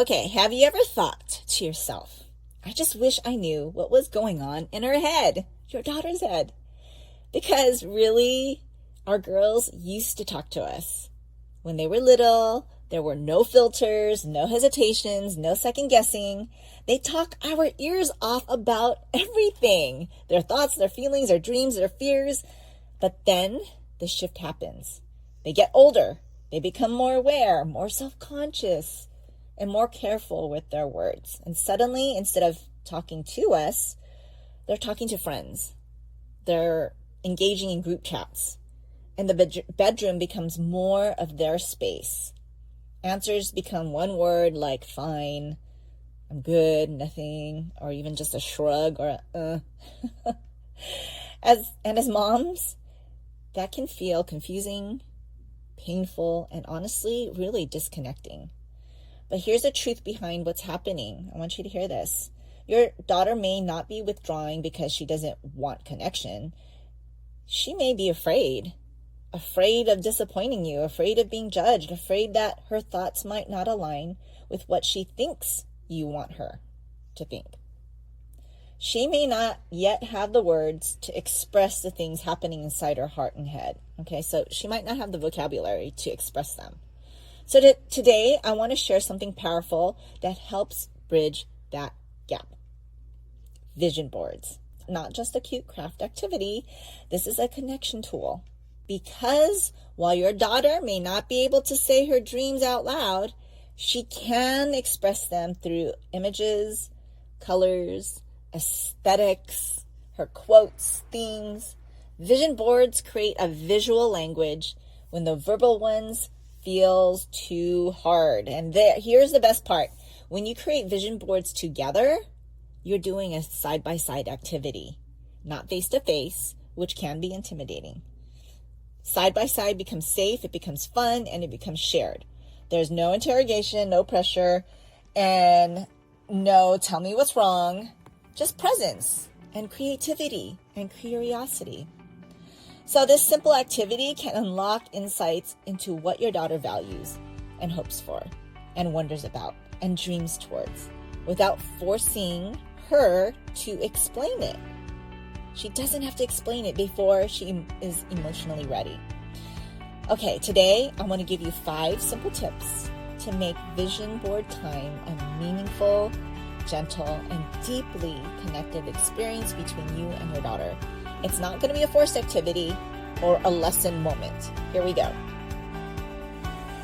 Okay, have you ever thought to yourself, I just wish I knew what was going on in her head, your daughter's head? Because really, our girls used to talk to us. When they were little, there were no filters, no hesitations, no second guessing. They talk our ears off about everything. Their thoughts, their feelings, their dreams, their fears. But then the shift happens. They get older. They become more aware, more self-conscious, and more careful with their words. And suddenly, instead of talking to us, they're talking to friends. They're engaging in group chats. And the bedroom becomes more of their space. Answers become one word like fine, I'm good, nothing, or even just a shrug or as moms, that can feel confusing, painful, and honestly, really disconnecting. But here's the truth behind what's happening. I want you to hear this. Your daughter may not be withdrawing because she doesn't want connection. She may be afraid of disappointing you, afraid of being judged, afraid that her thoughts might not align with what she thinks you want her to think. She may not yet have the words to express the things happening inside her heart and head. Okay, so she might not have the vocabulary to express them. So today, I want to share something powerful that helps bridge that gap. Vision boards. Not just a cute craft activity. This is a connection tool. Because while your daughter may not be able to say her dreams out loud, she can express them through images, colors, aesthetics, her quotes, themes. Vision boards create a visual language when the verbal ones feels too hard. And here's the best part. When you create vision boards together, you're doing a side-by-side activity, not face-to-face, which can be intimidating. Side-by-side becomes safe, it becomes fun, and it becomes shared. There's no interrogation, no pressure, and no tell me what's wrong, just presence and creativity and curiosity. So this simple activity can unlock insights into what your daughter values and hopes for and wonders about and dreams towards without forcing her to explain it. She doesn't have to explain it before she is emotionally ready. Okay, today I want to give you 5 simple tips to make vision board time a meaningful, gentle, and deeply connected experience between you and your daughter. It's not going to be a forced activity or a lesson moment. Here we go.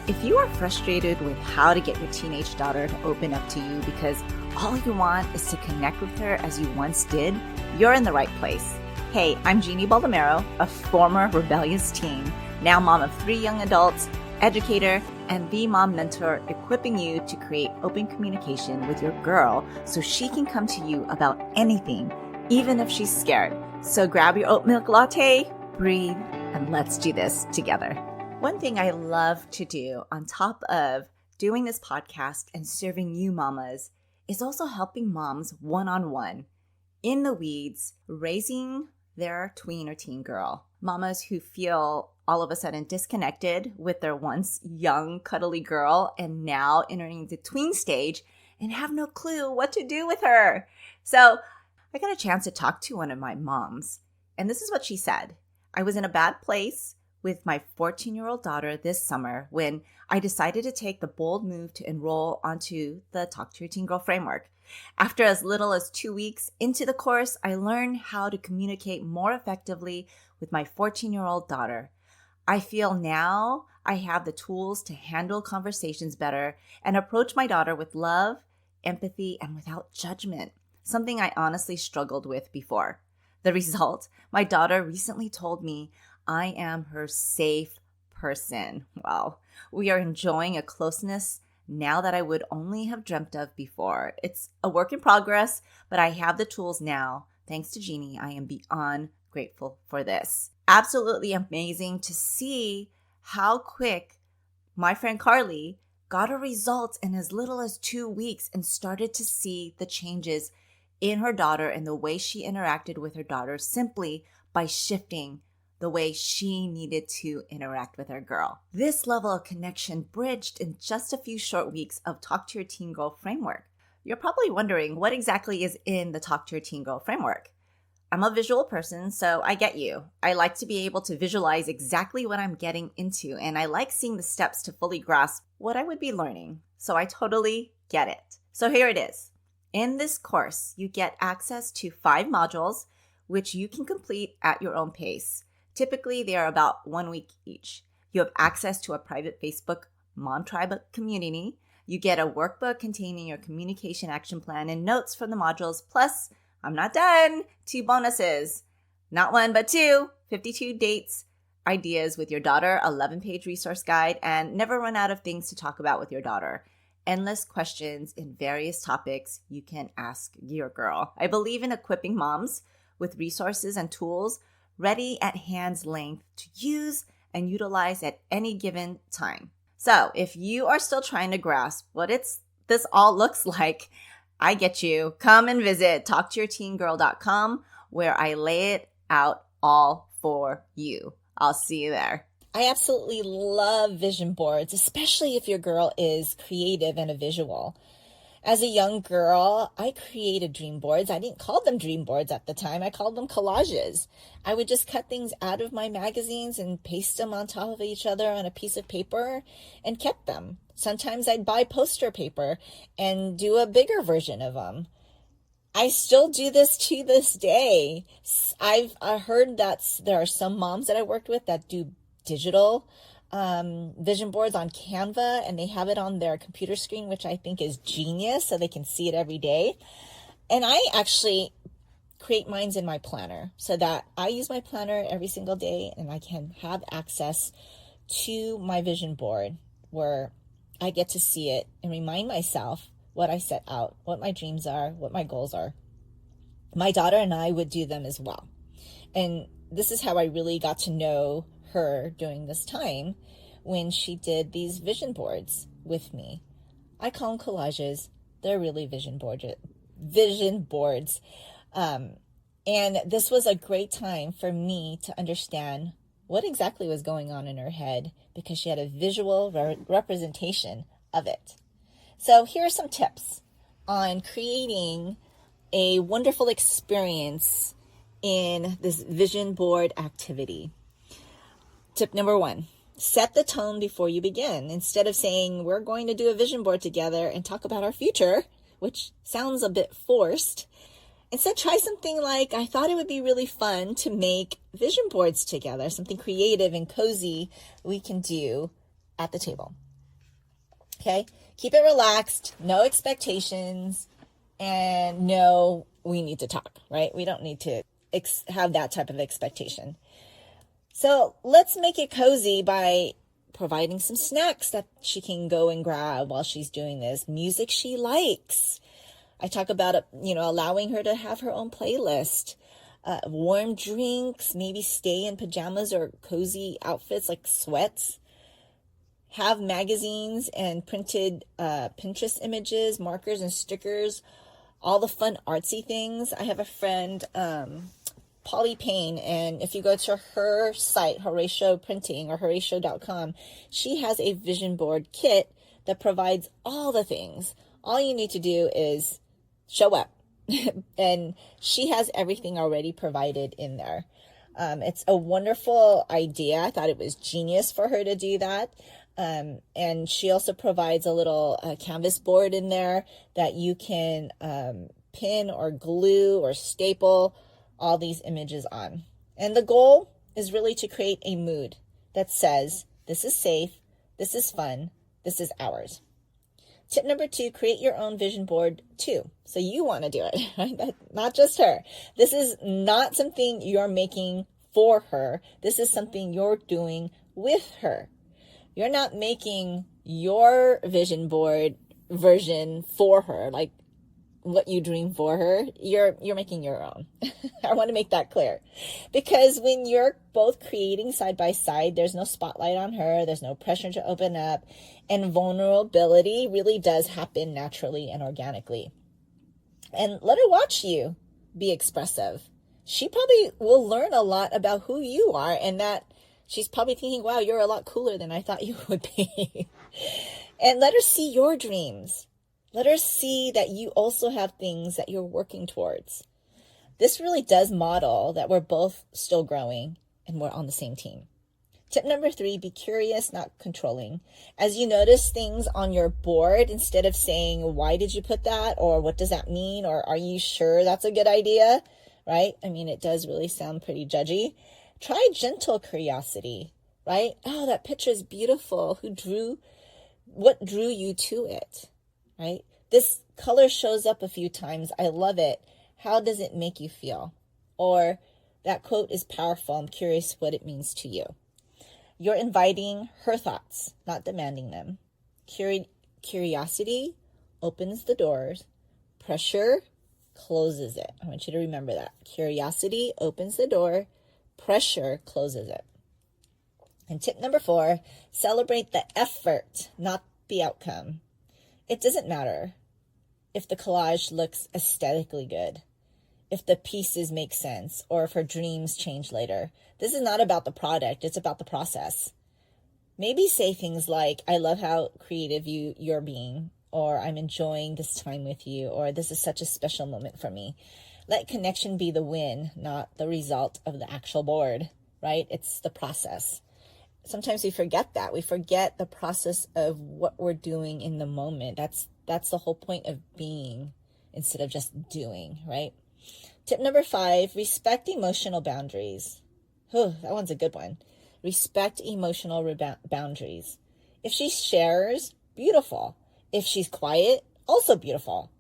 If you are frustrated with how to get your teenage daughter to open up to you because all you want is to connect with her as you once did, you're in the right place. Hey, I'm Jeannie Baldomero, a former rebellious teen, now mom of 3 young adults, educator, and the mom mentor, equipping you to create open communication with your girl so she can come to you about anything, even if she's scared. So grab your oat milk latte, breathe, and let's do this together. One thing I love to do on top of doing this podcast and serving you mamas is also helping moms one-on-one in the weeds, raising their tween or teen girl. Mamas who feel all of a sudden disconnected with their once young, cuddly girl and now entering the tween stage and have no clue what to do with her. So I got a chance to talk to one of my moms, and this is what she said. I was in a bad place with my 14-year-old daughter this summer when I decided to take the bold move to enroll onto the Talk to Your Teen Girl framework. After as little as 2 weeks into the course, I learned how to communicate more effectively with my 14-year-old daughter. I feel now I have the tools to handle conversations better and approach my daughter with love, empathy, and without judgment, something I honestly struggled with before. The result, my daughter recently told me I am her safe person. Wow, we are enjoying a closeness now that I would only have dreamt of before. It's a work in progress, but I have the tools now. Thanks to Jeannie, I am beyond grateful for this. Absolutely amazing to see how quick my friend Carly got her results in as little as 2 weeks and started to see the changes in her daughter and the way she interacted with her daughter simply by shifting the way she needed to interact with her girl. This level of connection bridged in just a few short weeks of Talk to Your Teen Girl framework. You're probably wondering what exactly is in the Talk to Your Teen Girl framework. I'm a visual person, so I get you. I like to be able to visualize exactly what I'm getting into, and I like seeing the steps to fully grasp what I would be learning. So I totally get it. So here it is. In this course, you get access to 5 modules, which you can complete at your own pace. Typically, they are about 1 week each. You have access to a private Facebook Mom Tribe community. You get a workbook containing your communication action plan and notes from the modules, plus I'm not done. 2 bonuses. Not 1, but 2. 52 dates, ideas with your daughter, 11-page resource guide, and never run out of things to talk about with your daughter. Endless questions in various topics you can ask your girl. I believe in equipping moms with resources and tools ready at hand's length to use and utilize at any given time. So if you are still trying to grasp what this all looks like, I get you. Come and visit talktoyourteengirl.com where I lay it out all for you. I'll see you there. I absolutely love vision boards, especially if your girl is creative and a visual. As a young girl, I created dream boards. I didn't call them dream boards at the time. I called them collages. I would just cut things out of my magazines and paste them on top of each other on a piece of paper and kept them. Sometimes I'd buy poster paper and do a bigger version of them. I still do this to this day. I've heard that there are some moms that I worked with that do digital vision boards on Canva, and they have it on their computer screen, which I think is genius, so they can see it every day. And I actually create mine in my planner so that I use my planner every single day, and I can have access to my vision board where I get to see it and remind myself what I set out, what my dreams are, what my goals are. My daughter and I would do them as well. And this is how I really got to know her during this time when she did these vision boards with me. I call them collages. They're really vision boards. And this was a great time for me to understand what exactly was going on in her head because she had a visual representation of it. So here are some tips on creating a wonderful experience in this vision board activity. Tip number 1, set the tone before you begin. Instead of saying, we're going to do a vision board together and talk about our future, which sounds a bit forced, instead try something like, I thought it would be really fun to make vision boards together, something creative and cozy we can do at the table. Okay? Keep it relaxed, no expectations, and no, we need to talk, right? We don't need to have that type of expectation. So let's make it cozy by providing some snacks that she can go and grab while she's doing this. Music she likes. I talk about, allowing her to have her own playlist. Warm drinks, maybe stay in pajamas or cozy outfits like sweats. Have magazines and printed Pinterest images, markers and stickers, all the fun artsy things. I have a friend, Polly Payne, and if you go to her site, Horatio Printing or Horatio.com, she has a vision board kit that provides all the things. All you need to do is show up, and she has everything already provided in there. It's a wonderful idea. I thought it was genius for her to do that. And she also provides a little canvas board in there that you can pin or glue or staple all these images on. And the goal is really to create a mood that says, this is safe, this is fun, this is ours. Tip number 2, create your own vision board too. So you want to do it, right? Not just her. This is not something you're making for her. This is something you're doing with her. You're not making your vision board version for her, like what you dream for her. You're making your own. I want to make that clear. Because when you're both creating side by side, there's no spotlight on her, there's no pressure to open up, and vulnerability really does happen naturally and organically. And let her watch you be expressive. she probably will learn a lot about who you are, and that she's probably thinking, wow, you're a lot cooler than I thought you would be. And let her see your dreams. Let her see that you also have things that you're working towards. This really does model that we're both still growing and we're on the same team. Tip number 3, be curious, not controlling. As you notice things on your board, instead of saying, why did you put that? Or what does that mean? Or are you sure that's a good idea? Right? I mean, it does really sound pretty judgy. Try gentle curiosity, right? Oh, that picture is beautiful. What drew you to it, right? This color shows up a few times. I love it. How does it make you feel? Or that quote is powerful. I'm curious what it means to you. You're inviting her thoughts, not demanding them. Curiosity opens the doors. Pressure closes it. I want you to remember that. Curiosity opens the door. Pressure closes it. And tip number 4, celebrate the effort, not the outcome. It doesn't matter if the collage looks aesthetically good, if the pieces make sense, or if her dreams change later. This is not about the product, it's about the process. Maybe say things like, I love how creative you're being, or I'm enjoying this time with you, or this is such a special moment for me. Let connection be the win, not the result of the actual board, right? It's the process. Sometimes we forget that. We forget the process of what we're doing in the moment. That's the whole point of being instead of just doing, right? Tip number 5, respect emotional boundaries. Oh, that one's a good one. Respect emotional boundaries. If she shares, beautiful. If she's quiet, also beautiful.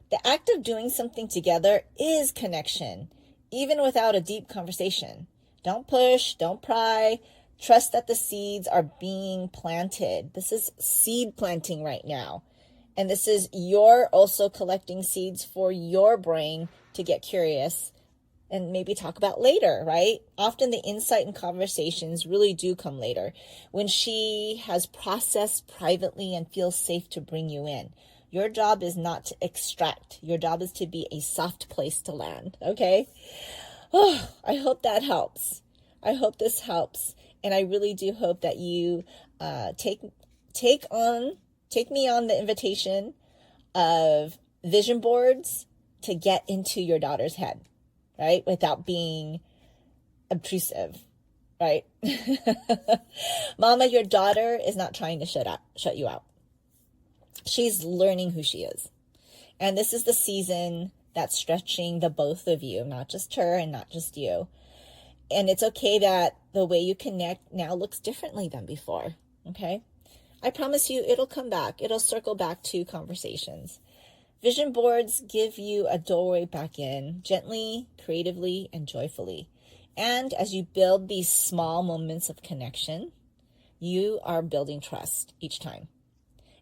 The act of doing something together is connection, even without a deep conversation. Don't push, don't pry. Trust that the seeds are being planted. This is seed planting right now. And this is you're also collecting seeds for your brain to get curious and maybe talk about later, right? Often the insight and conversations really do come later when she has processed privately and feels safe to bring you in. Your job is not to extract. Your job is to be a soft place to land, okay? Oh, I hope that helps. I hope this helps. And I really do hope that you take me on the invitation of vision boards to get into your daughter's head, right? Without being obtrusive, right? Mama, your daughter is not trying to shut you out. She's learning who she is. And this is the season that's stretching the both of you, not just her and not just you. And it's okay that the way you connect now looks differently than before, okay? I promise you it'll come back. It'll circle back to conversations. Vision boards give you a doorway back in, gently, creatively, and joyfully. And as you build these small moments of connection, you are building trust each time.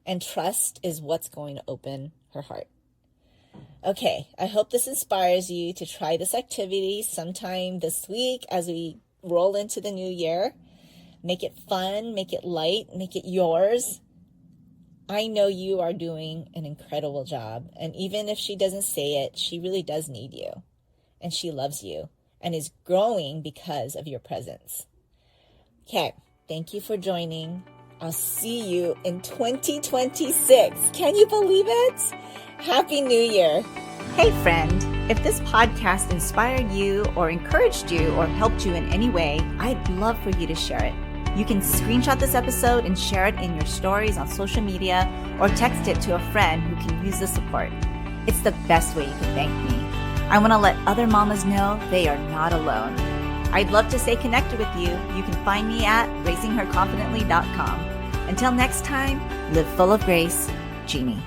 And trust is what's going to open her heart. Okay, I hope this inspires you to try this activity sometime this week as we roll into the new year. Make it fun, make it light, make it yours. I know you are doing an incredible job. And even if she doesn't say it, she really does need you. And she loves you and is growing because of your presence. Okay, thank you for joining. I'll see you in 2026. Can you believe it? Happy New Year. Hey friend, if this podcast inspired you or encouraged you or helped you in any way, I'd love for you to share it. You can screenshot this episode and share it in your stories on social media or text it to a friend who can use the support. It's the best way you can thank me. I want to let other mamas know they are not alone. I'd love to stay connected with you. You can find me at raisingherconfidently.com. Until next time, live full of grace, Jeannie.